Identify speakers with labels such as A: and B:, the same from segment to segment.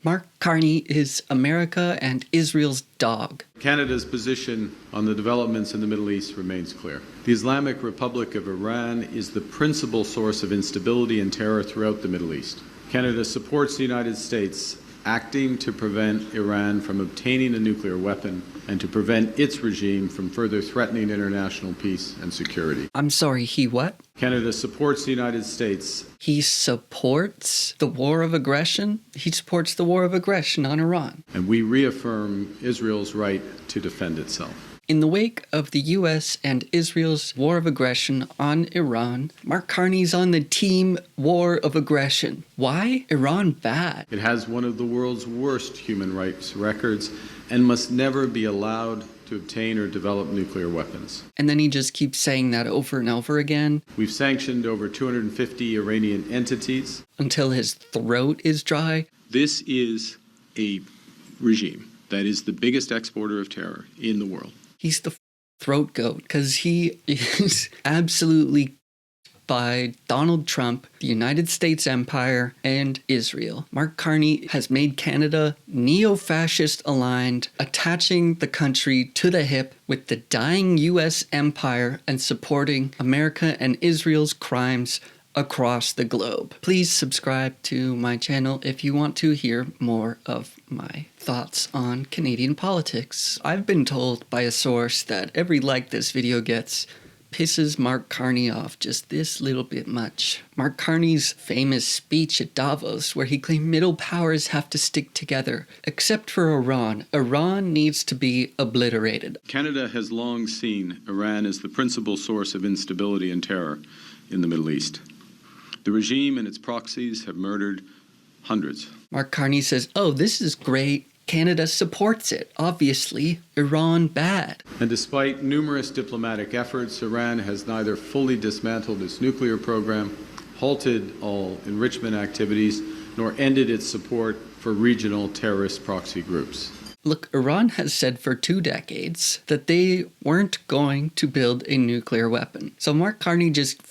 A: Mark Carney is America and Israel's dog.
B: Canada's position on the developments in the Middle East remains clear. The Islamic Republic of Iran is the principal source of instability and terror throughout the Middle East. Canada supports the United States acting to prevent Iran from obtaining a nuclear weapon and to prevent its regime from further threatening international peace and security.
A: I'm sorry, he what?
B: Canada supports the United States.
A: He supports the war of aggression? He supports the war of aggression on Iran.
B: And we reaffirm Israel's right to defend itself.
A: In the wake of the US and Israel's war of aggression on Iran, Mark Carney's on the team war of aggression. Why? Iran bad.
B: It has one of the world's worst human rights records and must never be allowed to obtain or develop nuclear weapons.
A: And then he just keeps saying that over and over again.
B: We've sanctioned over 250 Iranian entities.
A: Until his throat is dry.
C: This is a regime that is the biggest exporter of terror in the world.
A: He's the throat goat because he is absolutely by Donald Trump, the United States empire, and Israel. Mark Carney has made Canada neo-fascist aligned, attaching the country to the hip with the dying US empire and supporting America and Israel's crimes across the globe. Please subscribe to my channel if you want to hear more of my thoughts on Canadian politics. I've been told by a source that every like this video gets pisses Mark Carney off just this little bit much. Mark Carney's famous speech at Davos where he claimed middle powers have to stick together, except for Iran. Iran needs to be obliterated.
C: Canada has long seen Iran as the principal source of instability and terror in the Middle East. The regime and its proxies have murdered hundreds.
A: Mark Carney says, oh, this is great. Canada supports it. Obviously, Iran bad.
B: And despite numerous diplomatic efforts, Iran has neither fully dismantled its nuclear program, halted all enrichment activities, nor ended its support for regional terrorist proxy groups.
A: Look, Iran has said for 2 decades that they weren't going to build a nuclear weapon. So Mark Carney just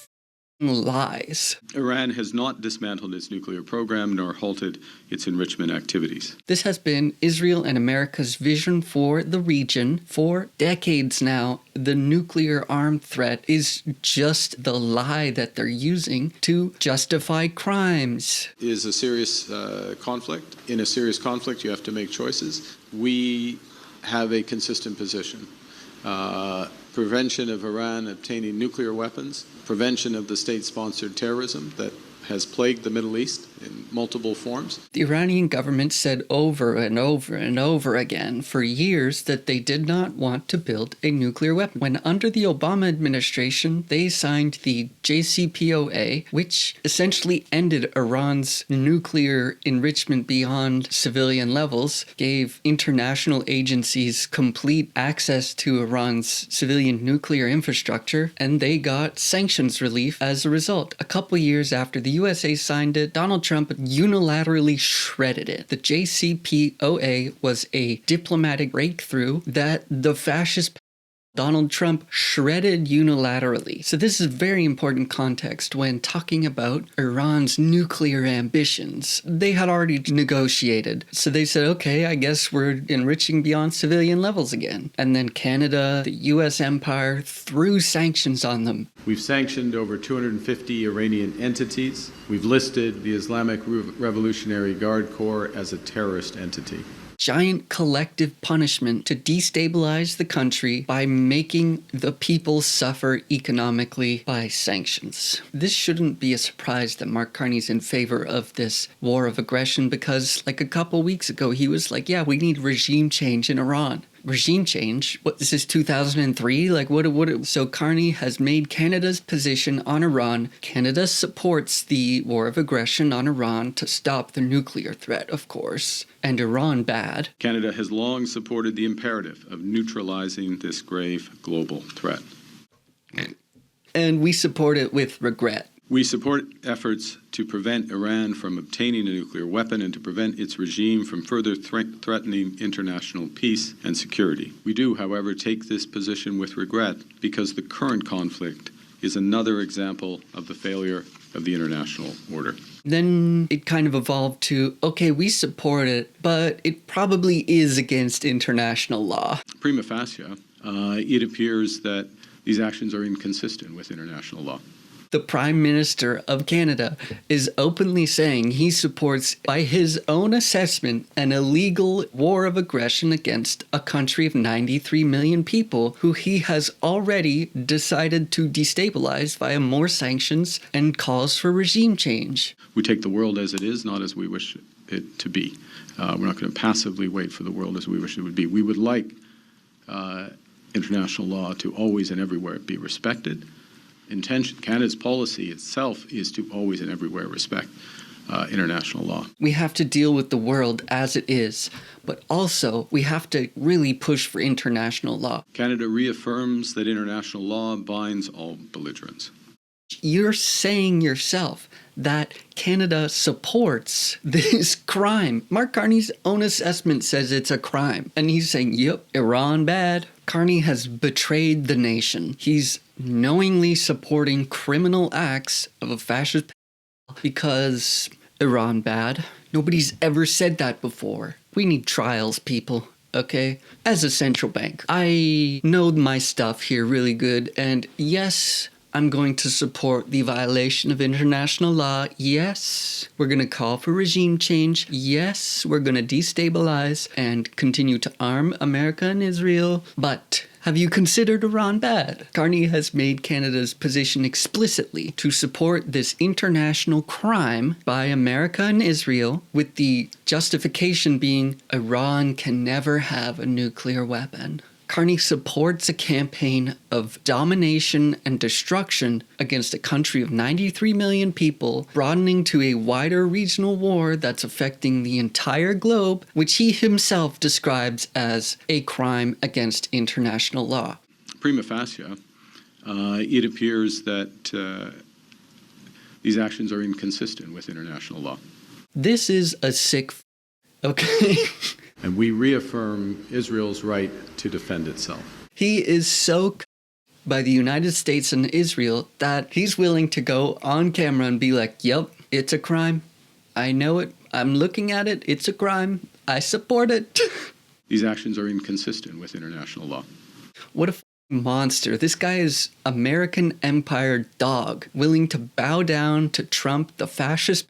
A: lies.
C: Iran has not dismantled its nuclear program nor halted its enrichment activities.
A: This has been Israel and America's vision for the region for decades now. The nuclear armed threat is just the lie that they're using to justify crimes.
C: It is a serious conflict. In a serious conflict, you have to make choices. We have a consistent position. Prevention of Iran obtaining nuclear weapons, prevention of the state-sponsored terrorism that has plagued the Middle East in multiple forms.
A: The Iranian government said over and over and over again for years that they did not want to build a nuclear weapon. When under the Obama administration, they signed the JCPOA, which essentially ended Iran's nuclear enrichment beyond civilian levels, gave international agencies complete access to Iran's civilian nuclear infrastructure, and they got sanctions relief as a result. A couple years after the USA signed it, Donald Trump unilaterally shredded it. The JCPOA was a diplomatic breakthrough that the fascist Donald Trump shredded unilaterally. So this is very important context when talking about Iran's nuclear ambitions. They had already negotiated. So they said, okay, I guess we're enriching beyond civilian levels again. And then Canada, the US empire, threw sanctions on them.
B: We've sanctioned over 250 Iranian entities. We've listed the Islamic Revolutionary Guard Corps as a terrorist entity.
A: Giant collective punishment to destabilize the country by making the people suffer economically by sanctions. This shouldn't be a surprise that Mark Carney's in favor of this war of aggression because like a couple weeks ago he was like, yeah, we need regime change in Iran. Regime change? What, this is 2003? Like, what? So Carney has made Canada's position on Iran. Canada supports the war of aggression on Iran to stop the nuclear threat, of course. And Iran bad.
C: Canada has long supported the imperative of neutralizing this grave global threat.
A: And we support it with regret.
C: We support efforts to prevent Iran from obtaining a nuclear weapon and to prevent its regime from further threatening international peace and security. We do, however, take this position with regret because the current conflict is another example of the failure of the international order.
A: Then it kind of evolved to, okay, we support it, but it probably is against international law.
C: Prima facie, it appears that these actions are inconsistent with international law.
A: The Prime Minister of Canada is openly saying he supports, by his own assessment, an illegal war of aggression against a country of 93 million people who he has already decided to destabilize via more sanctions and calls for regime change.
C: We take the world as it is, not as we wish it to be. We're not going to passively wait for the world as we wish it would be. We would like international law to always and everywhere be respected. Canada's policy itself is to always and everywhere respect international law.
A: We have to deal with the world as it is, but also we have to really push for international law.
C: Canada reaffirms that international law binds all belligerents.
A: You're saying yourself that Canada supports this crime. Mark Carney's own assessment says it's a crime. And he's saying, yep, Iran bad. Carney has betrayed the nation. He's knowingly supporting criminal acts of a fascist because Iran bad. Nobody's ever said that before. We need trials, people. Okay? As a central bank, I know my stuff here really good. And yes, I'm going to support the violation of international law. Yes, we're going to call for regime change. Yes, we're going to destabilize and continue to arm America and Israel. But have you considered Iran bad? Carney has made Canada's position explicitly to support this international crime by America and Israel, with the justification being Iran can never have a nuclear weapon. Carney supports a campaign of domination and destruction against a country of 93 million people, broadening to a wider regional war that's affecting the entire globe, which he himself describes as a crime against international law.
C: Prima facie, it appears that these actions are inconsistent with international law.
A: This is a sick okay?
C: And we reaffirm Israel's right to defend itself.
A: He is so by the United States and Israel that he's willing to go on camera and be like, yep, it's a crime. I know it. I'm looking at it. It's a crime. I support it.
C: These actions are inconsistent with international law.
A: What a monster. This guy is American empire dog, willing to bow down to Trump, the fascist,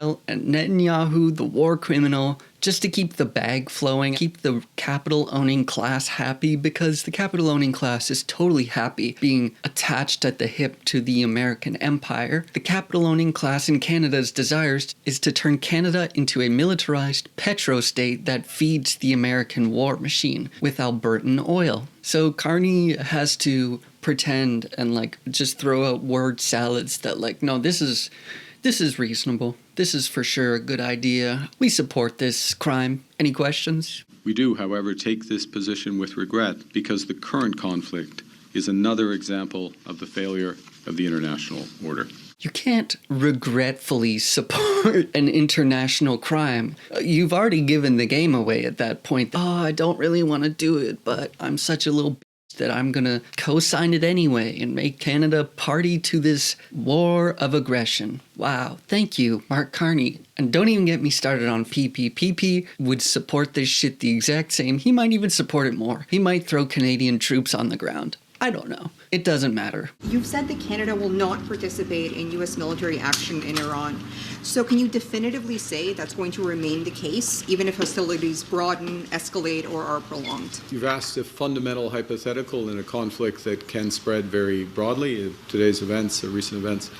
A: and Netanyahu, the war criminal, just to keep the bag flowing, keep the capital-owning class happy, because the capital-owning class is totally happy being attached at the hip to the American empire. The capital-owning class in Canada's desires is to turn Canada into a militarized petro-state that feeds the American war machine with Albertan oil. So Carney has to pretend and just throw out word salads that no, this is reasonable. This is for sure a good idea. We support this crime. Any questions?
C: We do, however, take this position with regret because the current conflict is another example of the failure of the international order.
A: You can't regretfully support an international crime. You've already given the game away at that point. Oh, I don't really want to do it, but I'm such a little that I'm going to co-sign it anyway and make Canada party to this war of aggression. Wow. Thank you, Mark Carney. And don't even get me started on PP. PP would support this shit the exact same. He might even support it more. He might throw Canadian troops on the ground. I don't know. It doesn't matter.
D: You've said that Canada will not participate in U.S. military action in Iran. So can you definitively say that's going to remain the case, even if hostilities broaden, escalate, or are prolonged?
C: You've asked a fundamental hypothetical in a conflict that can spread very broadly. Today's events, recent events,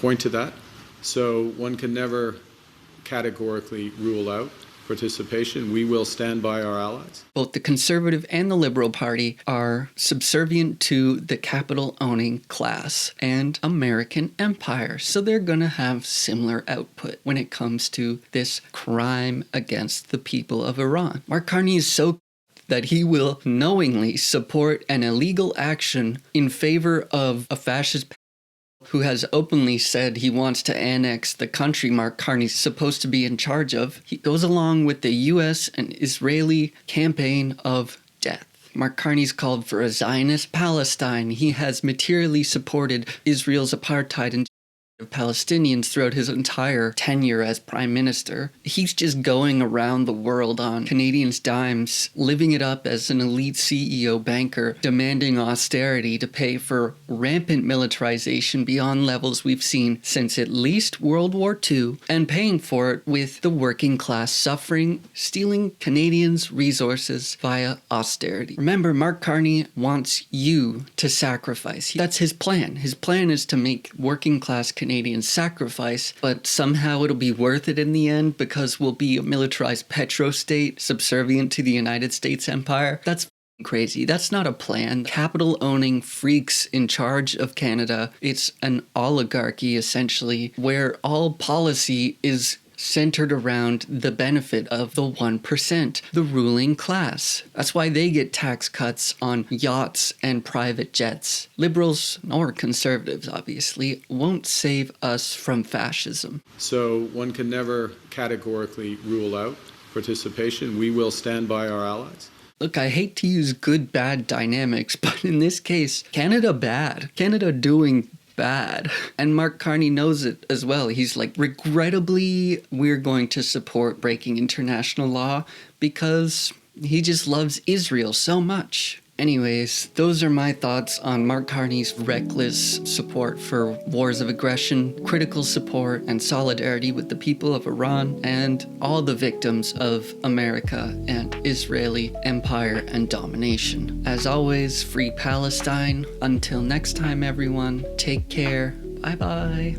C: point to that. So one can never categorically rule out participation. We will stand by our allies.
A: Both the Conservative and the Liberal Party are subservient to the capital-owning class and American empire. So they're going to have similar output when it comes to this crime against the people of Iran. Mark Carney is so that he will knowingly support an illegal action in favor of a fascist who has openly said he wants to annex the country Mark Carney's supposed to be in charge of. He goes along with the U.S. and Israeli campaign of death. Mark Carney's called for a Zionist Palestine. He has materially supported Israel's apartheid and of Palestinians throughout his entire tenure as prime minister. He's just going around the world on Canadians' dimes, living it up as an elite CEO banker, demanding austerity to pay for rampant militarization beyond levels we've seen since at least World War II, and paying for it with the working class suffering, stealing Canadians' resources via austerity. Remember, Mark Carney wants you to sacrifice. That's his plan. His plan is to make working class Canadians sacrifice, but somehow it'll be worth it in the end because we'll be a militarized petrostate subservient to the United States empire. That's crazy. That's not a plan. Capital-owning freaks in charge of Canada. It's an oligarchy, essentially, where all policy is centered around the benefit of the 1%, the ruling class. That's why they get tax cuts on yachts and private jets. Liberals, or conservatives obviously, won't save us from fascism.
C: So one can never categorically rule out participation. We will stand by our allies.
A: Look, I hate to use good-bad dynamics, but in this case, Canada bad. Canada doing bad. And Mark Carney knows it as well. He's like, regrettably, we're going to support breaking international law because he just loves Israel so much. Anyways, those are my thoughts on Mark Carney's reckless support for wars of aggression, critical support and solidarity with the people of Iran and all the victims of America and Israeli empire and domination. As always, free Palestine. Until next time, everyone, take care. Bye-bye.